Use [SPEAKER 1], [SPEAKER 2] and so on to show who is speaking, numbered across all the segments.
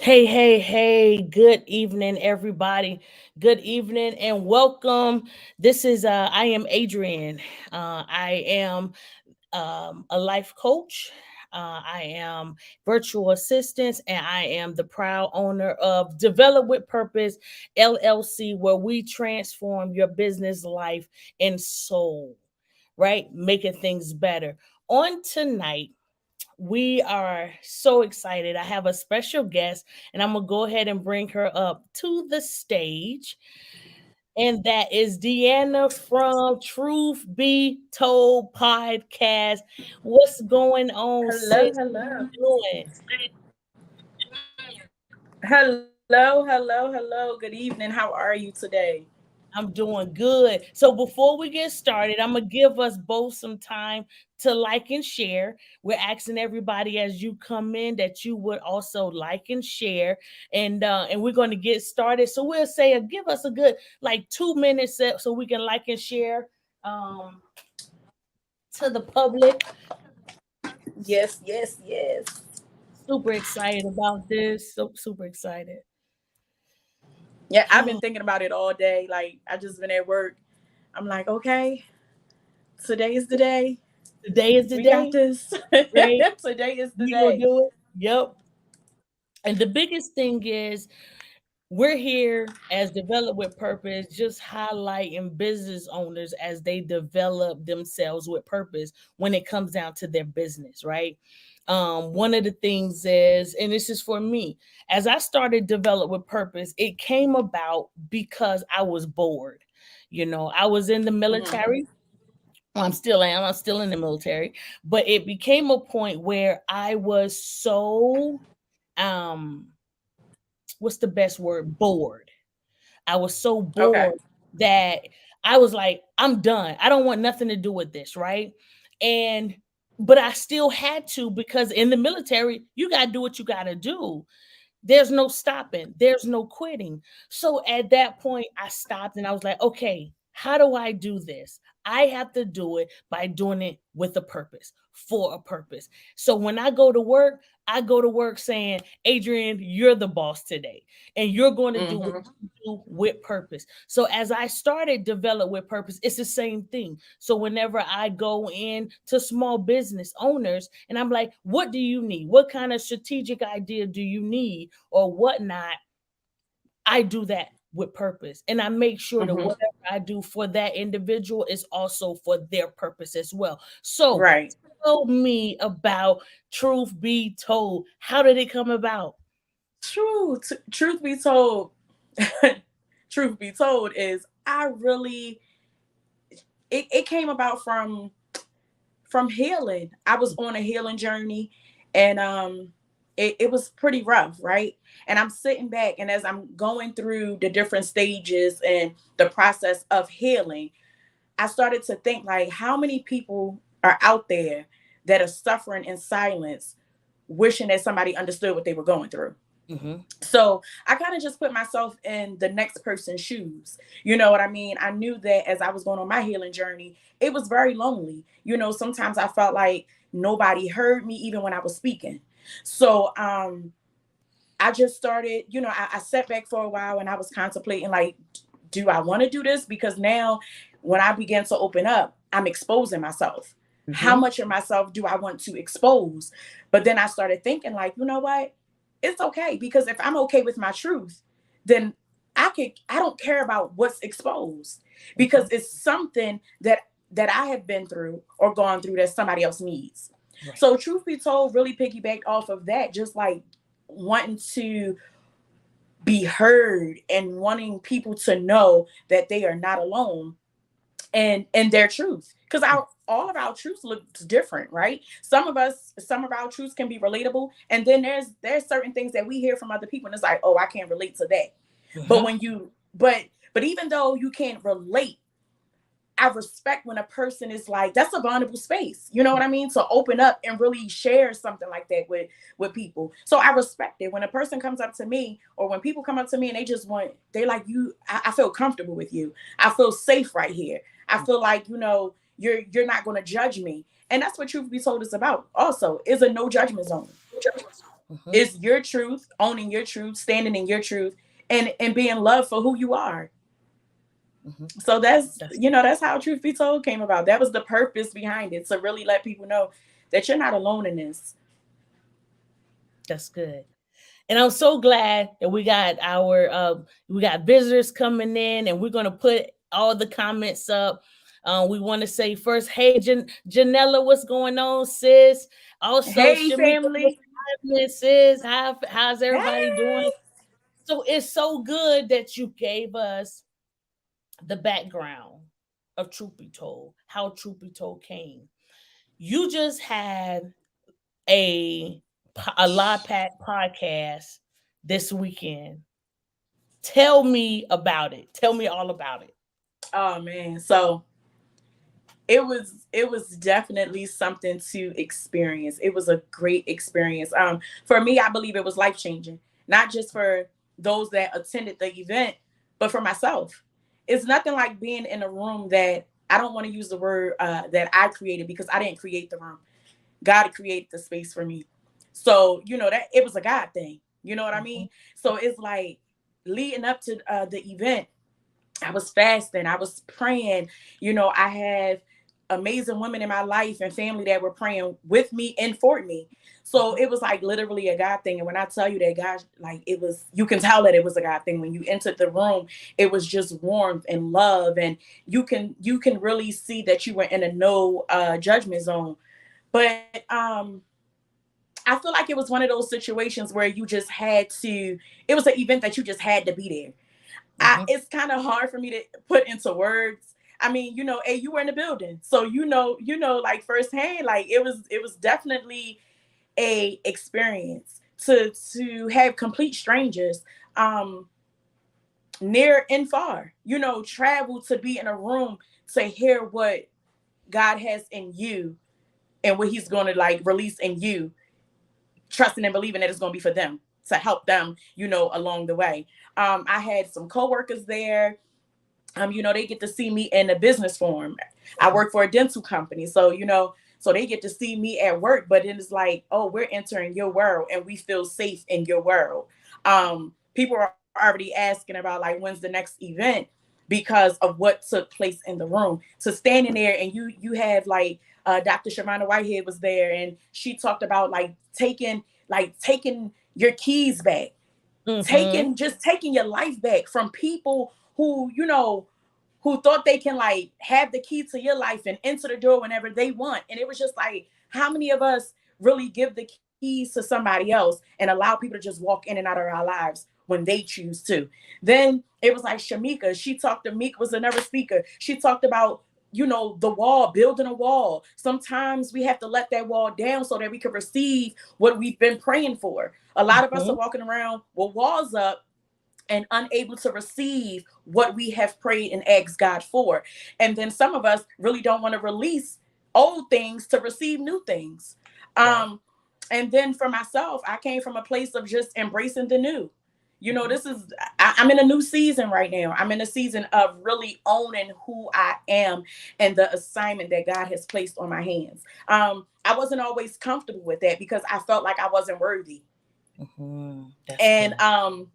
[SPEAKER 1] Hey, good evening, everybody. Good evening and welcome. This is I am Adrian. I am a life coach. I am virtual assistant, and I am the proud owner of Develop with Purpose LLC, where we transform your business life and soul, right? Making things better. On tonight, we are so excited. I have a special guest, and I'm going to go ahead and bring her up to the stage. And that is Deanna from Truth Be Told podcast. What's going on,
[SPEAKER 2] Hello,
[SPEAKER 1] sis?
[SPEAKER 2] hello.
[SPEAKER 1] How you doing?
[SPEAKER 2] Hello. Good evening. How are you today?
[SPEAKER 1] I'm doing good. So before we get started, I'm gonna give us both some time to like and share. We're asking everybody as you come in that you would also like and share, and we're going to get started. So we'll say, give us a good like 2 minutes so we can like and share um, to the public.
[SPEAKER 2] Yes.
[SPEAKER 1] Super excited about this. So super excited.
[SPEAKER 2] Yeah, I've been thinking about it all day. Like, I just been at work. I'm like, okay, today is the day.
[SPEAKER 1] Today is the
[SPEAKER 2] We got
[SPEAKER 1] day,
[SPEAKER 2] this.
[SPEAKER 1] right?
[SPEAKER 2] Today is the
[SPEAKER 1] We gonna
[SPEAKER 2] day.
[SPEAKER 1] do it. Yep. And the biggest thing is we're here as Develop with Purpose, just highlighting business owners as they develop themselves with purpose when it comes down to their business, right? One of the things is, and this is for me, as I started Develop with Purpose, it came about because I was bored. I was in the
[SPEAKER 2] Hmm.
[SPEAKER 1] military. Well, I'm still in the military, but it became a point where I was so um what's the best word? Bored. I was so
[SPEAKER 2] Okay.
[SPEAKER 1] bored that I was like, I'm done. I don't want nothing to do with this, right? And but I still had to because in the military, you got to do what you got to do. There's no stopping, there's no quitting. So at that point, I stopped and I was like, okay, how do I do this? I have to do it by doing it with a purpose, for a purpose. So when I go to work, I go to work saying, Adrian, you're the boss today, and you're going to do what
[SPEAKER 2] Hmm.
[SPEAKER 1] you do with purpose. So as I started Develop with Purpose, it's the same thing. So whenever I go in to small business owners and I'm like, what do you need? What kind of strategic idea do you need or whatnot? I do that with purpose. And I make sure that
[SPEAKER 2] Hmm.
[SPEAKER 1] whatever I do for that individual is also for their purpose as well. So
[SPEAKER 2] Right.
[SPEAKER 1] tell me about Truth Be Told. How did it come about?
[SPEAKER 2] Truth be told, truth be told is I really it came about from healing. I was on a healing journey, and it was pretty rough, right? And I'm sitting back, and as I'm going through the different stages and the process of healing, I started to think like, how many people are out there that are suffering in silence, wishing that somebody understood what they were going through.
[SPEAKER 1] Hmm.
[SPEAKER 2] So I kind of just put myself in the next person's shoes. You know what I mean? I knew that as I was going on my healing journey, it was very lonely. Sometimes I felt like nobody heard me even when I was speaking. So I just started, I sat back for a while and I was contemplating like, do I want to do this? Because now when I began to open up, I'm exposing myself. How
[SPEAKER 1] Hmm.
[SPEAKER 2] much of myself do I want to expose? But then I started thinking, like, you know what? It's okay, because if I'm okay with my truth, then I don't care about what's exposed, because
[SPEAKER 1] Hmm.
[SPEAKER 2] it's something that I have been through or gone through that somebody else needs.
[SPEAKER 1] Right.
[SPEAKER 2] So truth be told, really piggybacked off of that, just like wanting to be heard and wanting people to know that they are not alone and their truth, because our all of our truths looks different, right? Some of our truths can be relatable, and then there's certain things that we hear from other people and it's like, oh, I can't relate to that. but
[SPEAKER 1] Hmm.
[SPEAKER 2] when you but even though you can't relate, I respect when a person is like, that's a vulnerable space, you know what I mean, to open up and really share something like that with people. So I respect it when a person comes up to me, or when people come up to me and they like, I feel comfortable with you, I feel safe right here, I feel like, you're not going to judge me. And that's what truth be told is about also, is a no judgment zone.
[SPEAKER 1] Mhm.
[SPEAKER 2] It's your truth, owning your truth, standing in your truth, and being loved for who you are.
[SPEAKER 1] Mhm.
[SPEAKER 2] So that's,
[SPEAKER 1] That's
[SPEAKER 2] that's how Truth Be Told came about. That was the purpose behind it, to really let people know that you're not alone in this.
[SPEAKER 1] that's good. And I'm so glad that we got visitors coming in, and we're gonna put all the comments up. We want to say first, hey Janella, what's going on, sis? Also,
[SPEAKER 2] Hey,
[SPEAKER 1] Shamika, what's
[SPEAKER 2] family.
[SPEAKER 1] happening, sis? How's everybody doing?
[SPEAKER 2] Hey.
[SPEAKER 1] So it's so good that you gave us the background of Truth Be Told, how Truth Be Told came. You just had a a live pack podcast this weekend. Tell me about it. Tell me all about it.
[SPEAKER 2] Oh man. So it was definitely something to experience. It was a great experience. For me, I believe it was life changing, not just for those that attended the event, but for myself. It's nothing like being in a room that, I don't want to use the word that I created, because I didn't create the room. God created the space for me. So, that it was a God thing. You know what I
[SPEAKER 1] Mm-hmm.
[SPEAKER 2] mean? So it's like, leading up to the event, I was fasting, I was praying. I have amazing women in my life and family that were praying with me and for me. So
[SPEAKER 1] Mm-hmm.
[SPEAKER 2] it was like literally a God thing. And when I tell you that, God, like, it was, you can tell that it was a God thing. When you entered the room, it was just warmth and love. And you can really see that you were in a no judgment zone. But I feel like it was one of those situations where you just had to, it was an event that you just had to be there.
[SPEAKER 1] Mm-hmm.
[SPEAKER 2] It's kind of hard for me to put into words. I mean, hey, you were in the building, so like firsthand, like it was definitely a experience to have complete strangers, um, near and far, travel to be in a room to hear what God has in you and what He's going to like release in you, trusting and believing that it's going to be for them, to help them, along the way. I had some coworkers there. They get to see me in a business form. I work for a dental company, so so they get to see me at work, but then it's like, oh, we're entering your world and we feel safe in your world. People are already asking about, like, when's the next event, because of what took place in the room. So standing there, and you have like Dr. Shavonna Whitehead was there, and she talked about taking your keys back,
[SPEAKER 1] Mm-hmm.
[SPEAKER 2] taking your life back from people who thought they can like have the key to your life and enter the door whenever they want. And it was just like, how many of us really give the keys to somebody else and allow people to just walk in and out of our lives when they choose to? Then it was like Shamika. She talked to Meek was another speaker. She talked about, the wall, building a wall. Sometimes we have to let that wall down so that we can receive what we've been praying for. A lot of us
[SPEAKER 1] Mm-hmm.
[SPEAKER 2] are walking around with walls up and unable to receive what we have prayed and asked God for. And then some of us really don't want to release old things to receive new things.
[SPEAKER 1] Right.
[SPEAKER 2] Um, and then for myself, I came from a place of just embracing the new.
[SPEAKER 1] Mm-hmm.
[SPEAKER 2] This is, I'm in a new season right now. I'm in a season of really owning who I am and the assignment that God has placed on my hands. I wasn't always comfortable with that because I felt like I wasn't worthy.
[SPEAKER 1] Mm-hmm. That's
[SPEAKER 2] And
[SPEAKER 1] good.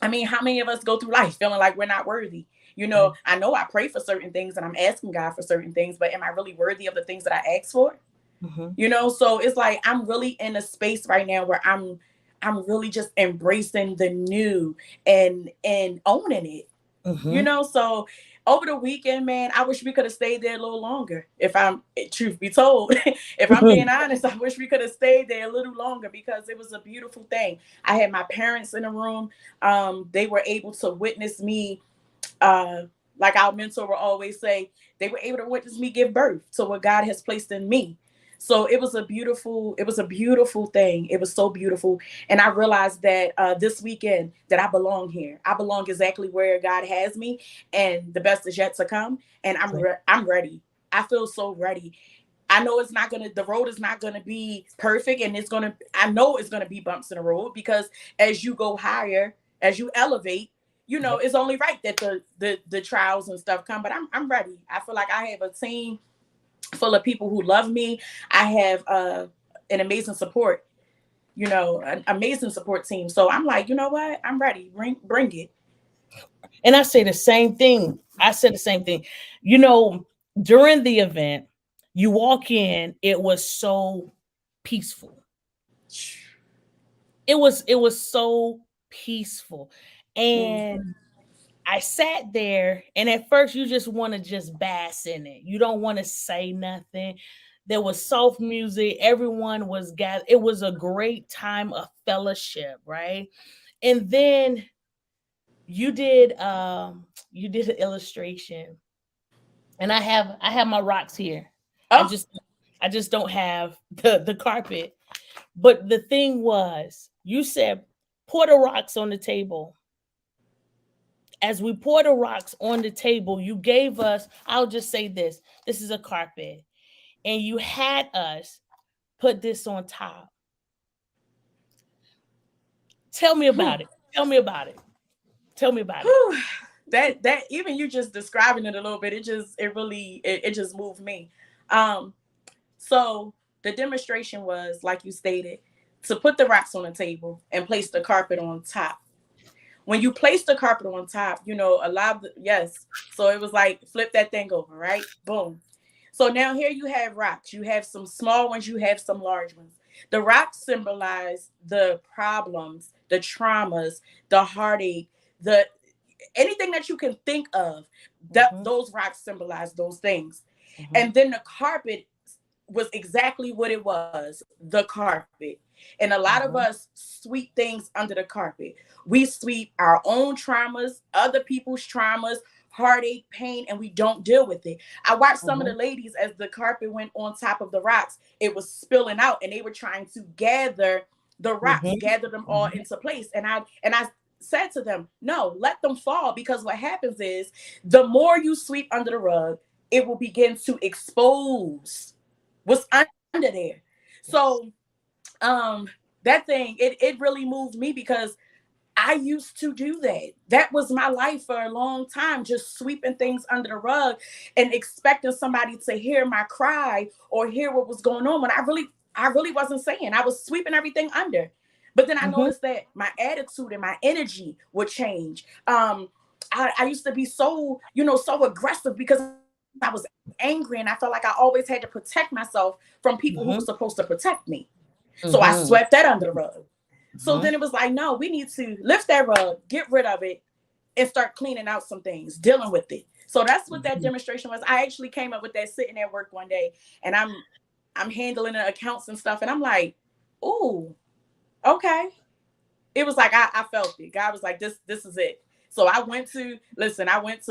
[SPEAKER 2] I mean, how many of us go through life feeling like we're not worthy?
[SPEAKER 1] Right.
[SPEAKER 2] I know I pray for certain things and I'm asking God for certain things, but am I really worthy of the things that I ask for?
[SPEAKER 1] Mm-hmm.
[SPEAKER 2] So it's like I'm really in a space right now where I'm really just embracing the new and owning it.
[SPEAKER 1] Mm-hmm.
[SPEAKER 2] So over the weekend, man, I wish we could have stayed there a little longer. If I'm truth be told, if I'm being honest, I wish we could have stayed there a little longer because it was a beautiful thing. I had my parents in the room. They were able to witness me, uh, like our mentor will always say, they were able to witness me give birth to what God has placed in me. So it was a beautiful thing. It was so beautiful. And I realized that this weekend that I belong here. I belong exactly where God has me, and the best is yet to come. And I'm ready. I feel so ready. I know the road is not gonna be perfect, and I know it's gonna be bumps in the road because as you go higher, as you elevate,
[SPEAKER 1] Yep.
[SPEAKER 2] it's only right that the trials and stuff come. But I'm ready. I feel like I have a team full of people who love me. I have an amazing support. an amazing support team. So I'm like, you know what? I'm ready. Bring it.
[SPEAKER 1] And I say the same thing. I said the same thing. You know, during the event, you walk in, it was so peaceful. It was so peaceful.
[SPEAKER 2] Mhm.
[SPEAKER 1] And I sat there, and at first you just want to just bask in it. You don't want to say nothing. There was soft music. Everyone was gathered. It was a great time of fellowship, right? And then you did an illustration, and I have my rocks here. I
[SPEAKER 2] Oh,
[SPEAKER 1] just I just don't have the carpet. But the thing was, you said pour the rocks on the table. As we pour the rocks on the table, you gave us, I'll just say this is a carpet. And you had us put this on top. Tell me
[SPEAKER 2] hmm.
[SPEAKER 1] about it. Tell me about it. Tell me about it.
[SPEAKER 2] Whew. That even you just describing it a little bit, it just moved me. Um, so the demonstration was, like you stated, to put the rocks on the table and place the carpet on top. When you place the carpet on top, allow yes. So it was like flip that thing over, right? Boom. So now here you have rocks. You have some small ones, you have some large ones. The rocks symbolize the problems, the traumas, the heartache, the anything that you can think of. That
[SPEAKER 1] Mhm,
[SPEAKER 2] those rocks symbolize those things.
[SPEAKER 1] mhm,
[SPEAKER 2] And then the carpet was exactly what it was, the carpet. And a lot of
[SPEAKER 1] mhm,
[SPEAKER 2] us sweep things under the carpet. We sweep our own traumas, other people's traumas, heartache, pain, and we don't deal with it. I watched some of the
[SPEAKER 1] mhm,
[SPEAKER 2] ladies as the carpet went on top of the rocks, it was spilling out, and they were trying to gather the rocks,
[SPEAKER 1] mhm,
[SPEAKER 2] gather them all
[SPEAKER 1] mhm,
[SPEAKER 2] into place. And I said to them, no, let them fall, because what happens is the more you sweep under the rug, it will begin to expose what's under there. So
[SPEAKER 1] yes.
[SPEAKER 2] um that thing, it really moved me, because I used to do that. That was my life for a long time, just sweeping things under the rug and expecting somebody to hear my cry or hear what was going on, when I really wasn't saying. I was sweeping everything under. But then I
[SPEAKER 1] Mhm,
[SPEAKER 2] noticed that my attitude and my energy would change. I used to be so aggressive, because I was angry, and I felt like I always had to protect myself from people who were supposed to
[SPEAKER 1] mhm,
[SPEAKER 2] protect me. So I swept that
[SPEAKER 1] mhm,
[SPEAKER 2] under the rug. So then it
[SPEAKER 1] mhm,
[SPEAKER 2] was like, no, we need to lift that rug, get rid of it, and start cleaning out some things, dealing with it. So that's what that
[SPEAKER 1] mhm,
[SPEAKER 2] demonstration was. I actually came up with that sitting at work one day, and I'm handling the accounts and stuff, and I'm like, ooh, okay. It was like I felt it. God was like, this is it. So I went to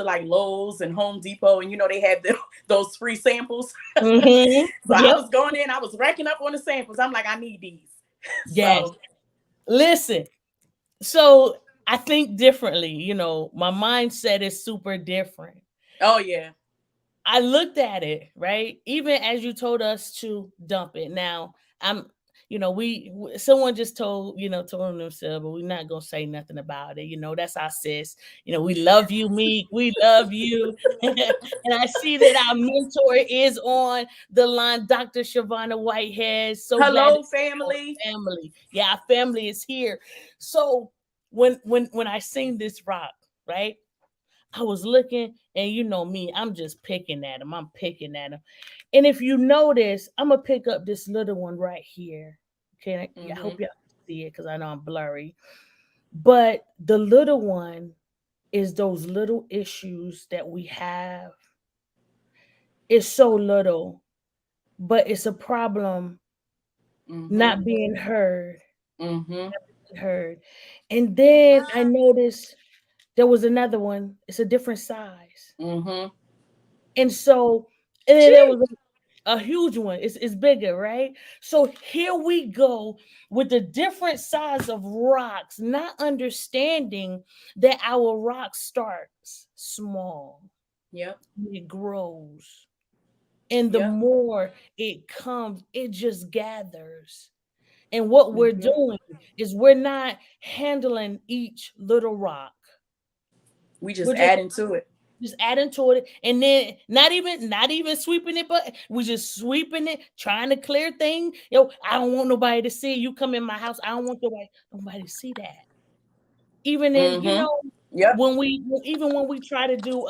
[SPEAKER 2] like Lowe's and Home Depot, and they had those free samples.
[SPEAKER 1] mhm.
[SPEAKER 2] So I
[SPEAKER 1] Yep.
[SPEAKER 2] was going in, I was racking up on the samples. I'm like, I need these.
[SPEAKER 1] Yes.
[SPEAKER 2] So
[SPEAKER 1] Listen. So I think differently. My mindset is super different.
[SPEAKER 2] oh yeah.
[SPEAKER 1] I looked at it, right? Even as you told us to dump it. Now, I'm, someone just told themselves, but we're not gonna say nothing about it. That's our sis. We love you, Meek. We love you. And I see that our mentor is on the line, Dr. Shavonna Whitehead. So glad to
[SPEAKER 2] Hello,
[SPEAKER 1] see our
[SPEAKER 2] family.
[SPEAKER 1] family. Yeah, our family is here. So when I seen this rock, right? I was looking, and me, I'm just picking at him. I'm picking at him. And if you notice, I'm gonna pick up this little one right here. Okay, yeah, I hope
[SPEAKER 2] Mm-hmm.
[SPEAKER 1] y'all can see it because I know I'm blurry. But the little one is those little issues that we have. It's so little, but it's a problem
[SPEAKER 2] Mm-hmm.
[SPEAKER 1] not being
[SPEAKER 2] Mm-hmm.
[SPEAKER 1] heard. And then I noticed there was another one. It's a different size.
[SPEAKER 2] Mm-hmm.
[SPEAKER 1] And so, and then there
[SPEAKER 2] Gee.
[SPEAKER 1] was a huge one. It's bigger, right? So here we go with the different size of rocks, not understanding that our rock starts small,
[SPEAKER 2] Yep.
[SPEAKER 1] it grows, and the
[SPEAKER 2] Yep.
[SPEAKER 1] more it comes, it just gathers. And what we're
[SPEAKER 2] Mm-hmm.
[SPEAKER 1] doing is we're not handling each little rock.
[SPEAKER 2] We
[SPEAKER 1] We're
[SPEAKER 2] just
[SPEAKER 1] just
[SPEAKER 2] adding to it.
[SPEAKER 1] just adding to it, and then not even sweeping it, but we just sweeping it, trying to clear things. Yo, I don't want nobody to see you come in my house. I don't want nobody to see that. Even in,
[SPEAKER 2] Mm-hmm. Yep.
[SPEAKER 1] when we try to do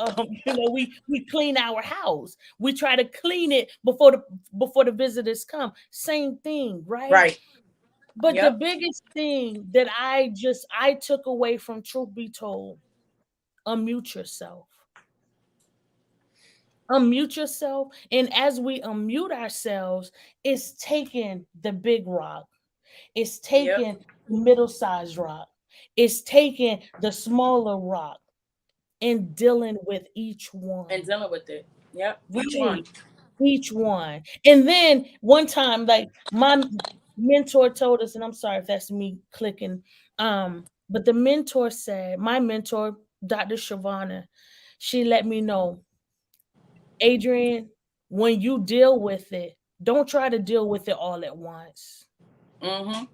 [SPEAKER 1] we clean our house, we try to clean it before the visitors come. Same thing, right?
[SPEAKER 2] Right.
[SPEAKER 1] But the
[SPEAKER 2] Yep.
[SPEAKER 1] biggest thing that I took away from Truth Be Told, unmute yourself. Unmute yourself. And as we unmute ourselves, it's taking the big rock, it's
[SPEAKER 2] Yep.
[SPEAKER 1] taking the middle-sized rock, it's taking the smaller rock and dealing with each
[SPEAKER 2] And
[SPEAKER 1] one.
[SPEAKER 2] dealing with it. Yep. Each
[SPEAKER 1] Right.
[SPEAKER 2] one.
[SPEAKER 1] Each one. And then one time, like my mentor told us, and I'm sorry if that's me clicking, but the mentor said, my mentor, Dr. Shavana, she let me know, Adrian, when you deal with it, don't try to deal with it all at once.
[SPEAKER 2] Mm-hmm.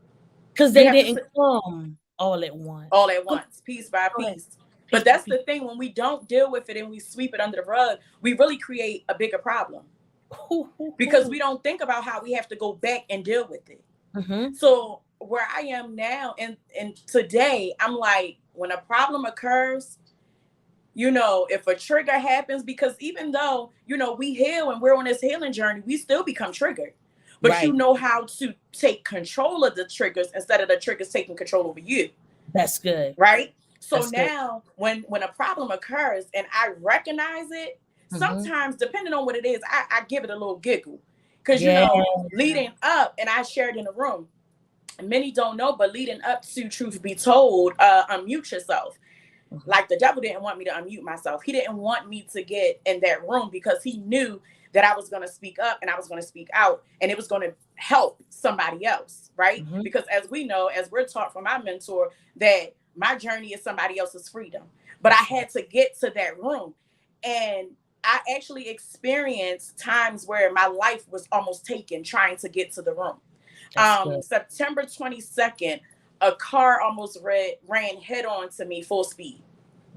[SPEAKER 1] Because
[SPEAKER 2] You
[SPEAKER 1] they
[SPEAKER 2] have to
[SPEAKER 1] didn't come all at once.
[SPEAKER 2] all at
[SPEAKER 1] Go,
[SPEAKER 2] once, piece by
[SPEAKER 1] go ahead.
[SPEAKER 2] piece.
[SPEAKER 1] Piece
[SPEAKER 2] But
[SPEAKER 1] by
[SPEAKER 2] that's
[SPEAKER 1] piece.
[SPEAKER 2] the thing, when we don't deal with it and we sweep it under the rug, we really create a bigger problem
[SPEAKER 1] Hoo, hoo,
[SPEAKER 2] because
[SPEAKER 1] hoo.
[SPEAKER 2] we don't think about how we have to go back and deal with it.
[SPEAKER 1] Mhm.
[SPEAKER 2] So where I am now and today, I'm like, when a problem occurs, if a trigger happens, because even though, we heal and we're on this healing journey, we still become triggered. But you
[SPEAKER 1] Right.
[SPEAKER 2] know how to take control of the triggers instead of the triggers taking control over you.
[SPEAKER 1] That's good.
[SPEAKER 2] Right. So
[SPEAKER 1] That's good.
[SPEAKER 2] now when a problem occurs and I recognize it,
[SPEAKER 1] Mhm.
[SPEAKER 2] sometimes depending on what it is, I give it a little giggle. Because
[SPEAKER 1] Yeah.
[SPEAKER 2] leading up, and I shared in the room, many don't know, but leading up to Truth Be Told, unmute yourself.
[SPEAKER 1] Mhm.
[SPEAKER 2] Like, the devil didn't want me to unmute myself. He didn't want me to get in that room because he knew that I was going to speak up and I was going to speak out and it was going to help somebody else, right?
[SPEAKER 1] Mhm.
[SPEAKER 2] Because as we know, as we're taught from my mentor, that my journey is somebody else's freedom. But I
[SPEAKER 1] That's right.
[SPEAKER 2] had to get to that room. And I actually experienced times where my life was almost taken trying to get to the room.
[SPEAKER 1] That's good.
[SPEAKER 2] September 22nd, a car almost ran head on to me full speed.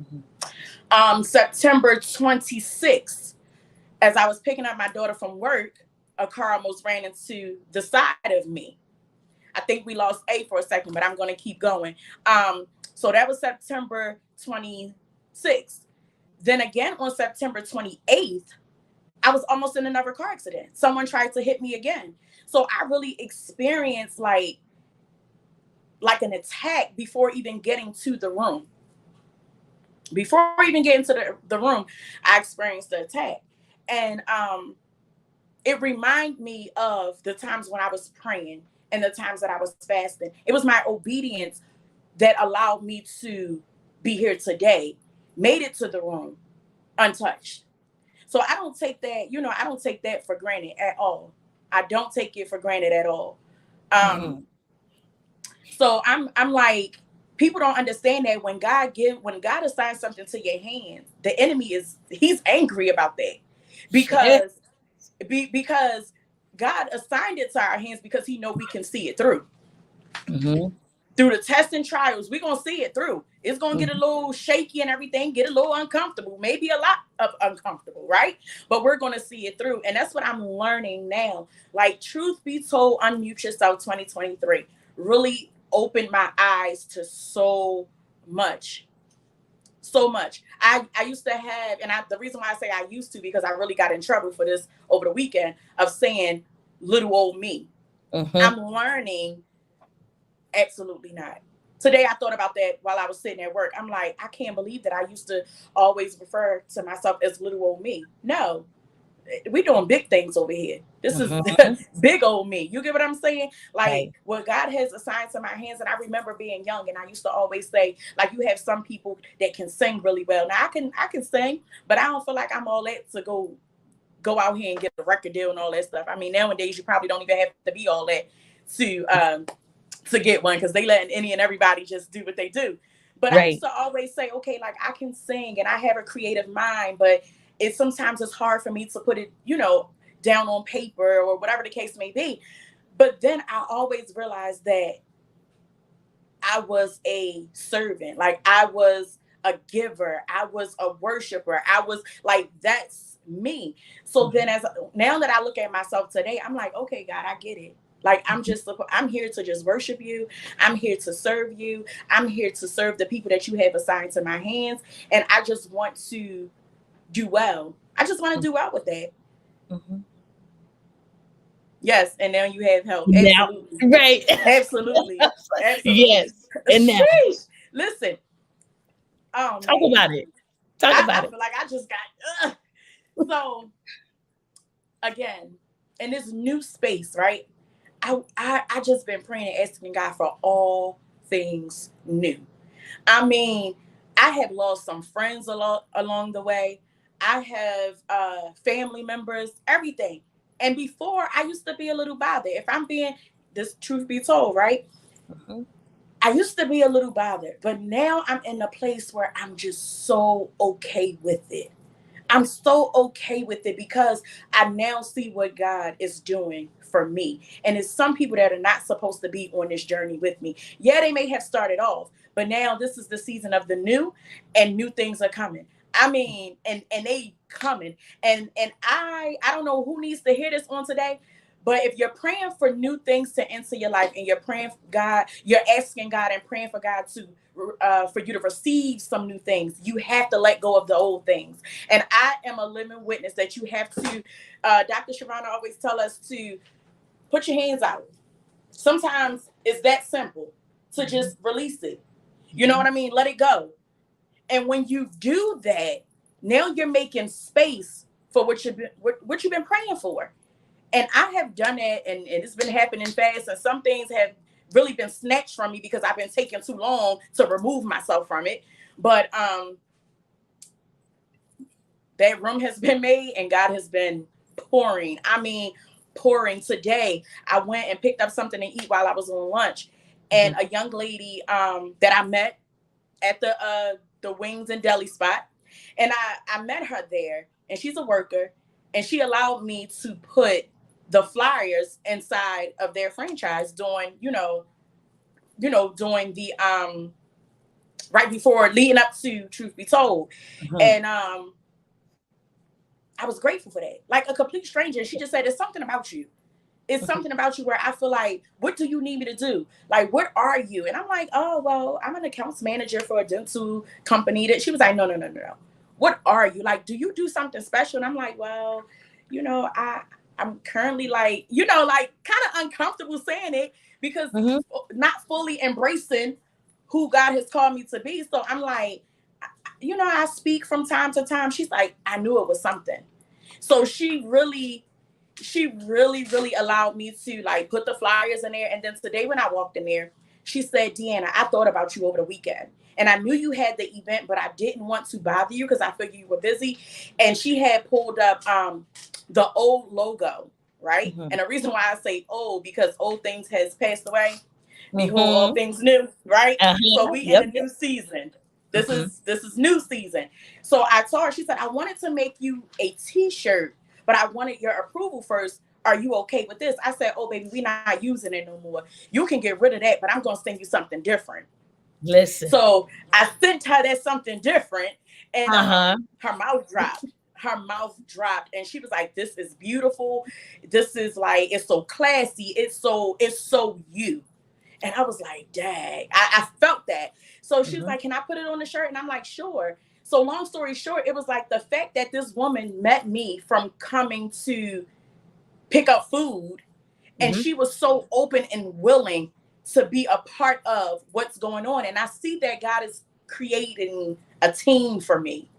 [SPEAKER 1] Mhm.
[SPEAKER 2] September 26th, as I was picking up my daughter from work, a car almost ran into the side of me. I think we lost A for a second, but I'm going to keep going. So that was September 26th. Then again on September 28th, I was almost in another car accident. Someone tried to hit me again. So I really experienced like an attack before even getting to the room. Before even getting to the room, I experienced the attack. And it reminded me of the times when I was praying and the times that I was fasting. It was my obedience that allowed me to be here today, made it to the room untouched. So I don't take that for granted at all. I don't take it for granted at all. Um,
[SPEAKER 1] Mhm.
[SPEAKER 2] so I'm like, people don't understand that when God assigns something to your hands, the enemy he's angry about that
[SPEAKER 1] Yeah.
[SPEAKER 2] because because God assigned it to our hands because he know we can see it
[SPEAKER 1] Mhm.
[SPEAKER 2] through the tests and trials. We're gonna see it through. It's gonna get a
[SPEAKER 1] Mhm.
[SPEAKER 2] little shaky and everything, get a little uncomfortable, maybe a lot of uncomfortable, right? But we're gonna see it through. And that's what I'm learning now. Like, Truth Be Told, Unmute Yourself 2023 really opened my eyes to so much. So much. I used to have, and the reason why I say I used to, because I really got in trouble for this over the weekend, of saying little old me. I'm
[SPEAKER 1] Mhm.
[SPEAKER 2] learning, absolutely not. Today I thought about that while I was sitting at work. I'm like, I can't believe that I used to always refer to myself as little old me. No, we doing big things over here. This is
[SPEAKER 1] Mhm.
[SPEAKER 2] big old me. You get what I'm saying? Like,
[SPEAKER 1] Right.
[SPEAKER 2] what God has assigned to my hands. And I remember being young, and I used to always say, like, you have some people that can sing really well. Now I can sing, but I don't feel like I'm all that to go out here and get a record deal and all that stuff. I mean, nowadays you probably don't even have to be all that to get one, because they letting any and everybody just do what they do. But I used
[SPEAKER 1] Right.
[SPEAKER 2] to always say, okay, like, I can sing and I have a creative mind, but it's hard for me to put it, down on paper or whatever the case may be. But then I always realized that I was a servant. Like, I was a giver. I was a worshiper. I was like, that's me. So then as now that I look at myself today, I'm like, okay, God, I get it. Like I'm here to just worship you. I'm here to serve you. I'm here to serve the people that you have assigned to my hands. And I just want to do well. I just want to do well with that.
[SPEAKER 1] Mhm.
[SPEAKER 2] Yes, and now you have help.
[SPEAKER 1] Now,
[SPEAKER 2] Absolutely.
[SPEAKER 1] right.
[SPEAKER 2] Absolutely. Absolutely.
[SPEAKER 1] Yes. And now,
[SPEAKER 2] Sheesh. Listen. Oh
[SPEAKER 1] talk
[SPEAKER 2] man.
[SPEAKER 1] about it. Talk
[SPEAKER 2] I
[SPEAKER 1] about it.
[SPEAKER 2] feel like I just got so again, in this new space, right? I just been praying and asking God for all things new. I mean, I have lost some friends along the way. I have family members, everything. And before, I used to be a little bothered. If I'm being this truth be told, right?
[SPEAKER 1] Mhm.
[SPEAKER 2] I used to be a little bothered, but now I'm in a place where I'm just so okay with it. I'm so okay with it because I now see what God is doing for me. And it's some people that are not supposed to be on this journey with me. Yeah, they may have started off, but now this is the season of the new and new things are coming. I mean, and they coming. And I don't know who needs to hear this on today, but if you're praying for new things to enter your life and you're praying for God, you're asking God and praying for God to for you to receive some new things, you have to let go of the old things. And I am a living witness that you have to, Dr. Shavana always tell us to put your hands out. Sometimes it's that simple to just release it. You know what I mean? Let it go. And when you do that, now you're making space for what you've been praying for. And I have done that, and it's been happening fast. And some things have really been snatched from me because I've been taking too long to remove myself from it. But that room has been made and God has been pouring. I mean, pouring. Today, I went and picked up something to eat while I was on lunch. And a young lady that I met at the Wings and Deli spot. And I met her there, and she's a worker, and she allowed me to put the flyers inside of their franchise during, during the right before leading up to Truth Be Told.
[SPEAKER 1] Mhm.
[SPEAKER 2] And I was grateful for that. Like a complete stranger. She just said, "There's something about you. It's something about you where I feel like, what do you need me to do? Like, what are you?" And I'm like, "Oh, well, I'm an accounts manager for a dental company." That she was like, "No, no, no, no, no. What are you? Like, do you do something special?" And I'm like, "Well, I'm currently like, like kind of uncomfortable saying it because
[SPEAKER 1] Mhm.
[SPEAKER 2] not fully embracing who God has called me to be." So I'm like, I speak from time to time. She's like, "I knew it was something." So she really allowed me to like put the flyers in there. And then today when I walked in there, she said, "Deanna, I thought about you over the weekend. And I knew you had the event, but I didn't want to bother you because I figured you were busy." And she had pulled up the old logo, right?
[SPEAKER 1] Mhm.
[SPEAKER 2] And the reason why I say old, because old things has passed away. Behold, all
[SPEAKER 1] Mhm.
[SPEAKER 2] things new, right? So
[SPEAKER 1] Uh-huh.
[SPEAKER 2] we in
[SPEAKER 1] Yep.
[SPEAKER 2] a new season. This
[SPEAKER 1] Mhm.
[SPEAKER 2] is this is new season. So I told her, she said, "I wanted to make you a t-shirt, but I wanted your approval first. Are you okay with this?" I said, "Oh, baby, we're not using it no more. You can get rid of that, but I'm gonna send you something different."
[SPEAKER 1] Listen.
[SPEAKER 2] So I sent her that something different, and
[SPEAKER 1] Uh-huh.
[SPEAKER 2] her mouth dropped. Her mouth dropped, and she was like, "This is beautiful. This is like, it's so classy. It's so you." And I was like, "Dang," I felt that. So she was
[SPEAKER 1] Mhm.
[SPEAKER 2] like, "Can I put it on the shirt?" And I'm like, "Sure." So long story short, it was like the fact that this woman met me from coming to pick up food, and
[SPEAKER 1] Mhm.
[SPEAKER 2] she was so open and willing to be a part of what's going on. And I see that God is creating a team for me.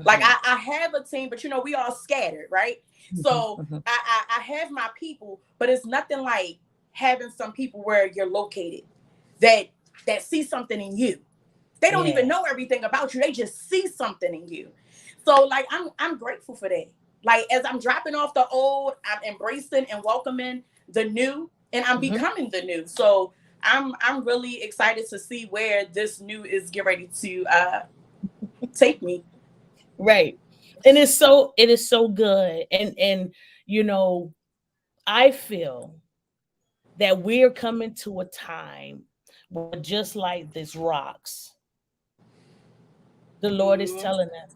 [SPEAKER 2] Like
[SPEAKER 1] Mhm.
[SPEAKER 2] I have a team, but we all scattered, right?
[SPEAKER 1] Mhm.
[SPEAKER 2] So
[SPEAKER 1] Mhm.
[SPEAKER 2] I have my people, but it's nothing like having some people where you're located that see something in you. They don't even
[SPEAKER 1] Yeah.
[SPEAKER 2] know everything about you. They just see something in you. So like I'm grateful for that. Like as I'm dropping off the old, I'm embracing and welcoming the new, and I'm
[SPEAKER 1] Mhm.
[SPEAKER 2] becoming the new. So I'm really excited to see where this new is getting ready to take me.
[SPEAKER 1] Right. And it is so good. And you know, I feel that we're coming to a time where just like this rocks, The Lord is
[SPEAKER 2] Mhm.
[SPEAKER 1] telling us,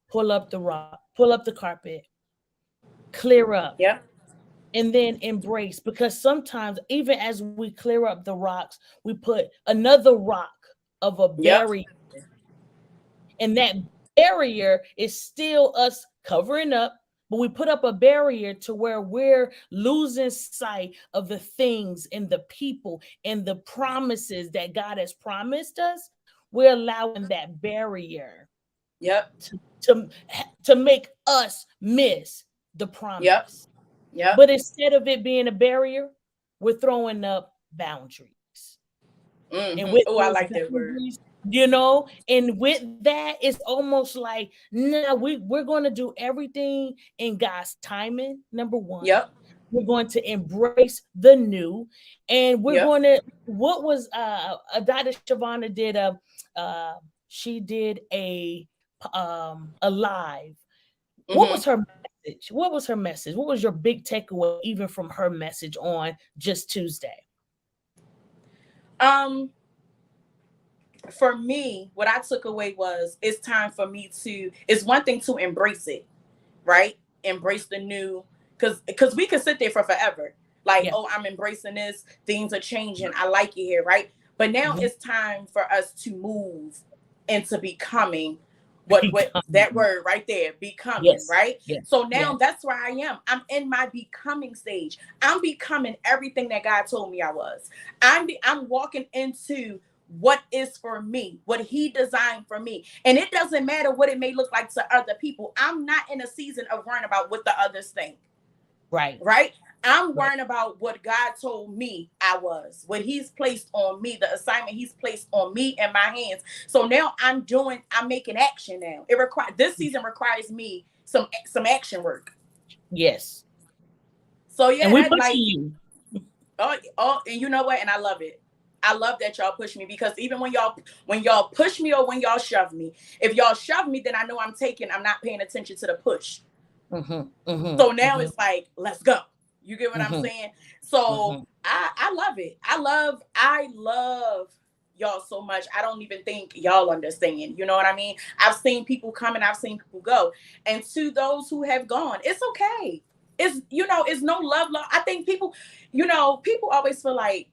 [SPEAKER 1] pull up the rock, pull up the carpet, clear up,
[SPEAKER 2] Yep.
[SPEAKER 1] and then embrace. Because sometimes, even as we clear up the rocks, we put another rock of a
[SPEAKER 2] Yep.
[SPEAKER 1] barrier, and that barrier is still us covering up, but we put up a barrier to where we're losing sight of the things and the people and the promises that God has promised us. We're allowing that barrier
[SPEAKER 2] Yep.
[SPEAKER 1] to, to, to make us miss the
[SPEAKER 2] Yep.
[SPEAKER 1] promise.
[SPEAKER 2] Yep.
[SPEAKER 1] But instead of it being a barrier, we're throwing up boundaries. And with
[SPEAKER 2] Oh, I
[SPEAKER 1] those
[SPEAKER 2] like that word.
[SPEAKER 1] boundaries, and with that, it's almost like, nah, we're going to do everything in God's timing. Number one,
[SPEAKER 2] Yep.
[SPEAKER 1] we're going to embrace the new, and we're
[SPEAKER 2] Yep.
[SPEAKER 1] going to. What was Dr. Shavana did she did a live. What
[SPEAKER 2] Hmm.
[SPEAKER 1] was her message? What was her message? What was your big takeaway even from her message on just Tuesday?
[SPEAKER 2] Um, for me, what I took away was it's time for me to. It's one thing to embrace it, right? Embrace the new, because we could sit there for forever. Like,
[SPEAKER 1] Yeah.
[SPEAKER 2] oh, I'm embracing this. Things are changing. I like it here, right? But now
[SPEAKER 1] Mhm.
[SPEAKER 2] it's time for us to move into becoming what that
[SPEAKER 1] Becoming.
[SPEAKER 2] word right there, becoming,
[SPEAKER 1] Yes.
[SPEAKER 2] right?
[SPEAKER 1] Yes.
[SPEAKER 2] So now
[SPEAKER 1] Yes.
[SPEAKER 2] that's where I am. I'm in my becoming stage. I'm becoming everything that God told me I was. I'm walking into what is for me, what he designed for me. And it doesn't matter what it may look like to other people. I'm not in a season of worrying about what the others think,
[SPEAKER 1] Right.
[SPEAKER 2] right? I'm
[SPEAKER 1] Right.
[SPEAKER 2] worrying about what God told me I was, what he's placed on me, the assignment he's placed on me and my hands. So now I'm making action now. This season requires me some action work.
[SPEAKER 1] Yes.
[SPEAKER 2] So
[SPEAKER 1] And
[SPEAKER 2] yeah,
[SPEAKER 1] we
[SPEAKER 2] that
[SPEAKER 1] pushing
[SPEAKER 2] like
[SPEAKER 1] you.
[SPEAKER 2] and you know what? And I love it. I love that y'all push me because even when y'all push me or when y'all shove me, if y'all shove me, then I know I'm not paying attention to the push.
[SPEAKER 1] Mhm. Mhm.
[SPEAKER 2] So now
[SPEAKER 1] Mhm.
[SPEAKER 2] it's like, let's go. You get what I'm
[SPEAKER 1] Mhm.
[SPEAKER 2] saying? So
[SPEAKER 1] Mhm.
[SPEAKER 2] I love it. I love y'all so much. I don't even think y'all understand. You know what I mean? I've seen people come and I've seen people go. And to those who have gone, it's okay. It's no love lost. I think people always feel like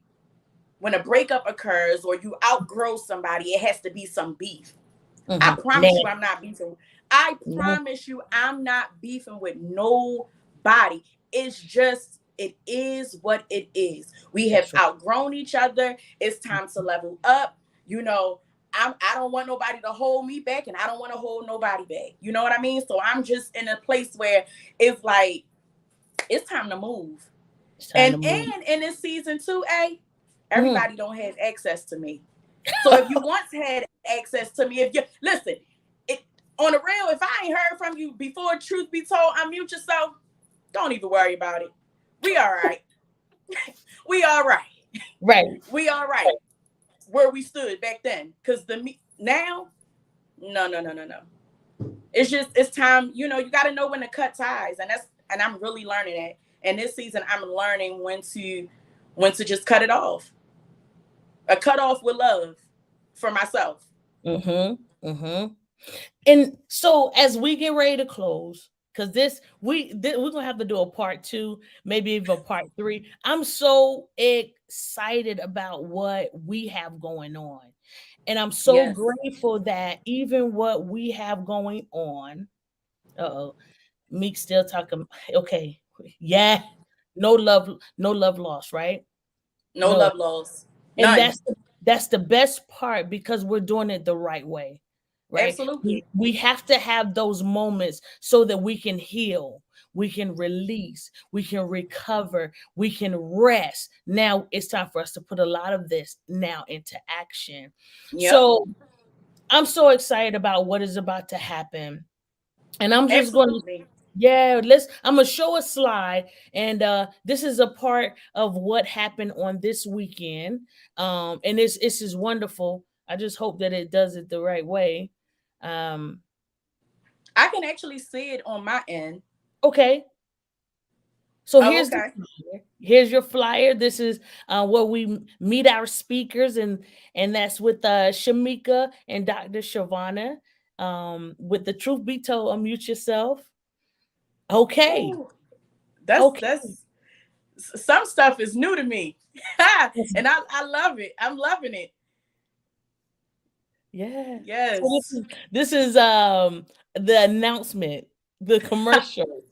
[SPEAKER 2] when a breakup occurs or you outgrow somebody, it has to be some beef. I
[SPEAKER 1] Mhm.
[SPEAKER 2] promise you,
[SPEAKER 1] Now.
[SPEAKER 2] I'm not beefing. I
[SPEAKER 1] No.
[SPEAKER 2] promise you, I'm not beefing with nobody. It's just, it is what it is. We have
[SPEAKER 1] That's right.
[SPEAKER 2] outgrown each other. It's time to level up. You know, I don't want nobody to hold me back, and I don't want to hold nobody back. You know what I mean? So I'm just in a place where it's like it's time to move.
[SPEAKER 1] It's time to move.
[SPEAKER 2] And in this season 2A,
[SPEAKER 1] Mhm.
[SPEAKER 2] everybody don't have access to me. So if you once had access to me, if you listen, it on the real, if I ain't heard from you before, truth be told, unmute yourself. Don't even worry about it. We all right. We all right.
[SPEAKER 1] Right.
[SPEAKER 2] We all right. Where we stood back then. Cause now, no, no, no, no, no. It's time, you gotta know when to cut ties. And I'm really learning that. And this season I'm learning when to just cut it off. A cut off with love for myself.
[SPEAKER 1] Mhm. Mhm. And so as we get ready to close, because we're gonna have to do a part two, maybe even a part three. I'm so excited about what we have going on. And I'm so
[SPEAKER 2] Yes.
[SPEAKER 1] grateful that even what we have going on, uh-oh, Meek still talking. Okay, yeah, no love lost, right?
[SPEAKER 2] No
[SPEAKER 1] No,
[SPEAKER 2] love lost.
[SPEAKER 1] and
[SPEAKER 2] None.
[SPEAKER 1] that's the best part because we're doing it the right way, right? we
[SPEAKER 2] Absolutely.
[SPEAKER 1] we have to have those moments so that we can heal, we can release, we can recover, we can rest. Now it's time for us to put a lot of this now into action.
[SPEAKER 2] Yep.
[SPEAKER 1] So I'm so excited about what is about to happen, and I'm just going to,
[SPEAKER 2] Absolutely.
[SPEAKER 1] yeah, I'm gonna show a slide, and this is a part of what happened on this weekend. And it's just wonderful. I just hope that it does it the right way. Um,
[SPEAKER 2] I can actually see it on my end.
[SPEAKER 1] okay, so
[SPEAKER 2] Oh,
[SPEAKER 1] here's the
[SPEAKER 2] okay.
[SPEAKER 1] flyer. Here's your flyer. This is where we meet our speakers, and that's with Shamika and Dr. Shavana. with the Truth Be Told, unmute yourself. Okay.
[SPEAKER 2] Ooh,
[SPEAKER 1] Okay.
[SPEAKER 2] that's some stuff is new to me. And I love it. I'm loving it.
[SPEAKER 1] Yeah. So
[SPEAKER 2] Yes.
[SPEAKER 1] this is the announcement, the commercial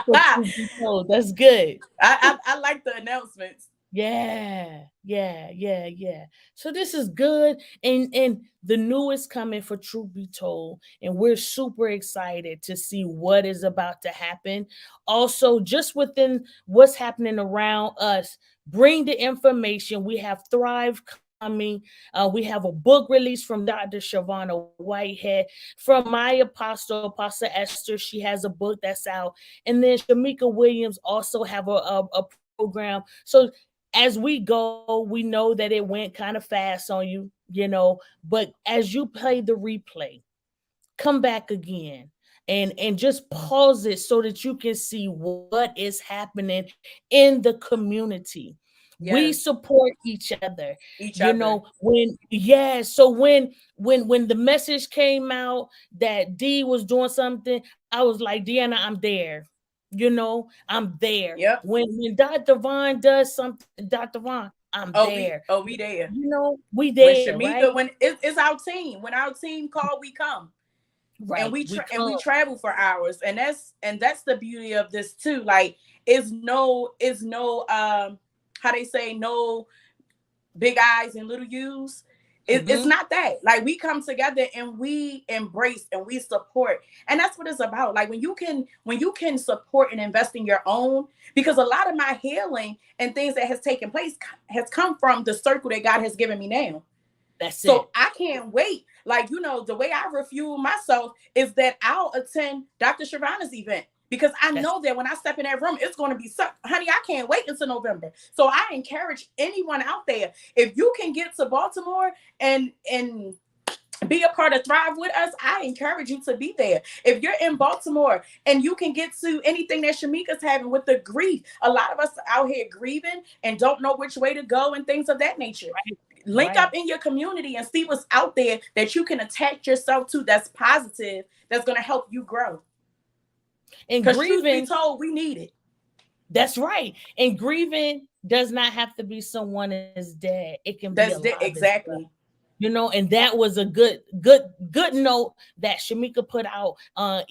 [SPEAKER 1] for
[SPEAKER 2] I,
[SPEAKER 1] Truth Be Told. That's good.
[SPEAKER 2] I like the announcements.
[SPEAKER 1] Yeah, yeah, yeah, yeah. So this is good, and the newest coming for Truth Be Told, and we're super excited to see what is about to happen. Also, just within what's happening around us, bring the information. We have Thrive coming. We have a book release from Dr. Shavana Whitehead, from my Apostle Esther. She has a book that's out, and then Shamika Williams also have a program. So as we go, we know that it went kind of fast on you, but as you play the replay, come back again and just pause it so that you can see what is happening in the community. We
[SPEAKER 2] Yes.
[SPEAKER 1] support each other.
[SPEAKER 2] Each other.
[SPEAKER 1] So when the message came out that D was doing something, I was like, Deanna, I'm there. I'm there.
[SPEAKER 2] Yep.
[SPEAKER 1] When Dr. Vaughn does something, Dr. Vaughn, I'm there.
[SPEAKER 2] We there.
[SPEAKER 1] We
[SPEAKER 2] When
[SPEAKER 1] there, right?
[SPEAKER 2] Shamika, when it's our team, when our team call, we come. And
[SPEAKER 1] Right. We
[SPEAKER 2] we
[SPEAKER 1] come.
[SPEAKER 2] travel for hours, and that's the beauty of this too. Like, is no how they say, no big eyes and little U's. It's
[SPEAKER 1] Mm-hmm.
[SPEAKER 2] not that. Like, we come together and we embrace and we support, and that's what it's about. Like, when you can support and invest in your own, because a lot of my healing and things that has taken place has come from the circle that God has given me now.
[SPEAKER 1] That's
[SPEAKER 2] So
[SPEAKER 1] it.
[SPEAKER 2] I can't wait. Like, the way I refuel myself is that I'll attend Dr. Shavana's event, because I
[SPEAKER 1] That's
[SPEAKER 2] know that when I step in that room, it's going to be honey, I can't wait until November. So I encourage anyone out there, if you can get to Baltimore and be a part of Thrive with us, I encourage you to be there. If you're in Baltimore and you can get to anything that Shamika's having with the grief, a lot of us out here grieving and don't know which way to go and things of that nature.
[SPEAKER 1] right.
[SPEAKER 2] Link
[SPEAKER 1] Right.
[SPEAKER 2] up in your community and see what's out there that you can attach yourself to, that's positive, that's going to help you grow.
[SPEAKER 1] And
[SPEAKER 2] Because truth be
[SPEAKER 1] grieving,
[SPEAKER 2] told, we need it.
[SPEAKER 1] that's right. And grieving does not have to be someone is dead. It can be alive as well.
[SPEAKER 2] Exactly.
[SPEAKER 1] And that was a good note that Shamika put out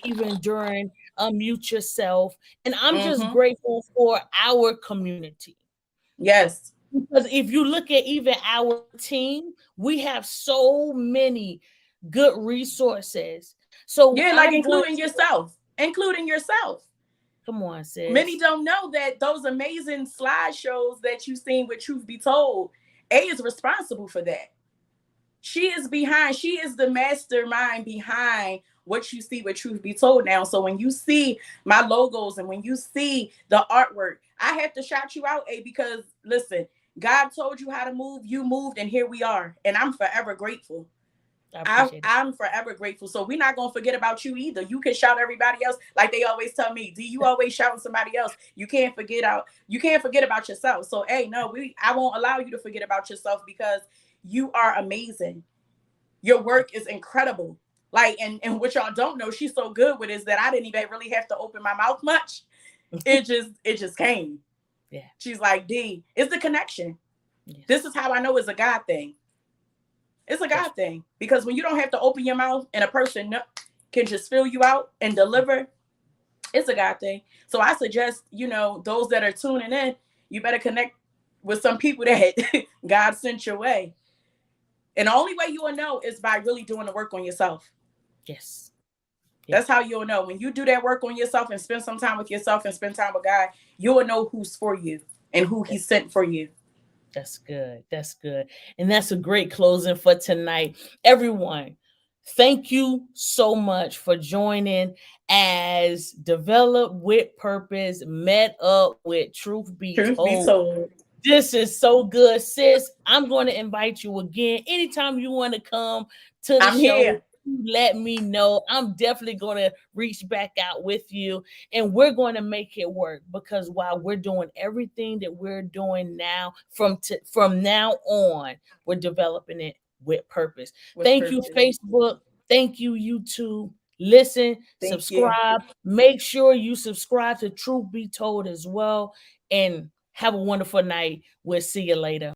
[SPEAKER 1] even during Mute Yourself. And I'm just
[SPEAKER 2] Mm-hmm.
[SPEAKER 1] grateful for our community.
[SPEAKER 2] Yes.
[SPEAKER 1] Because if you look at even our team, we have so many good resources. So
[SPEAKER 2] Yeah, like
[SPEAKER 1] I'm going
[SPEAKER 2] including yourself. Including yourself.
[SPEAKER 1] come on,
[SPEAKER 2] Many
[SPEAKER 1] sis.
[SPEAKER 2] don't know that those amazing slideshows that you've seen with Truth Be Told, A is responsible for that. She is the mastermind behind what you see with Truth Be Told now. So when you see my logos and when you see the artwork, I have to shout you out, A, because listen, God told you how to move, you moved, and here we are. And I'm forever grateful.
[SPEAKER 1] I appreciate it.
[SPEAKER 2] I'm forever grateful. So we're not gonna forget about you either. You can shout everybody else, like they always tell me. Do you always shouting somebody else? You can't forget about yourself. So hey, no, I won't allow you to forget about yourself, because you are amazing. Your work is incredible. Like, and what y'all don't know, she's so good with, is that I didn't even really have to open my mouth much. It just came.
[SPEAKER 1] Yeah.
[SPEAKER 2] She's like, D, it's the connection.
[SPEAKER 1] Yes.
[SPEAKER 2] This is how I know it's a God thing. It's a God thing, because when you don't have to open your mouth and a person can just fill you out and deliver, it's a God thing. So I suggest, those that are tuning in, you better connect with some people that God sent your way. And the only way you will know is by really doing the work on yourself.
[SPEAKER 1] Yes.
[SPEAKER 2] That's how you'll know. When you do that work on yourself and spend some time with yourself and spend time with God, you will know who's for you and who He sent for you.
[SPEAKER 1] That's good. That's good. And that's a great closing for tonight. Everyone, thank you so much for joining as Develop with Purpose met up with Truth Be
[SPEAKER 2] Truth be
[SPEAKER 1] Told.
[SPEAKER 2] told.
[SPEAKER 1] This is so good, sis. I'm going to invite you again. Anytime you want to come to the
[SPEAKER 2] I'm
[SPEAKER 1] show,
[SPEAKER 2] here.
[SPEAKER 1] let me know. I'm definitely going to reach back out with you, and we're going to make it work, because while we're doing everything that we're doing now, from now on, we're developing it with purpose.
[SPEAKER 2] With
[SPEAKER 1] Thank you,
[SPEAKER 2] purpose.
[SPEAKER 1] Facebook. Thank you, YouTube. Listen,
[SPEAKER 2] Thank you.
[SPEAKER 1] subscribe. Make sure you subscribe to Truth Be Told as well. And have a wonderful night. We'll see you later.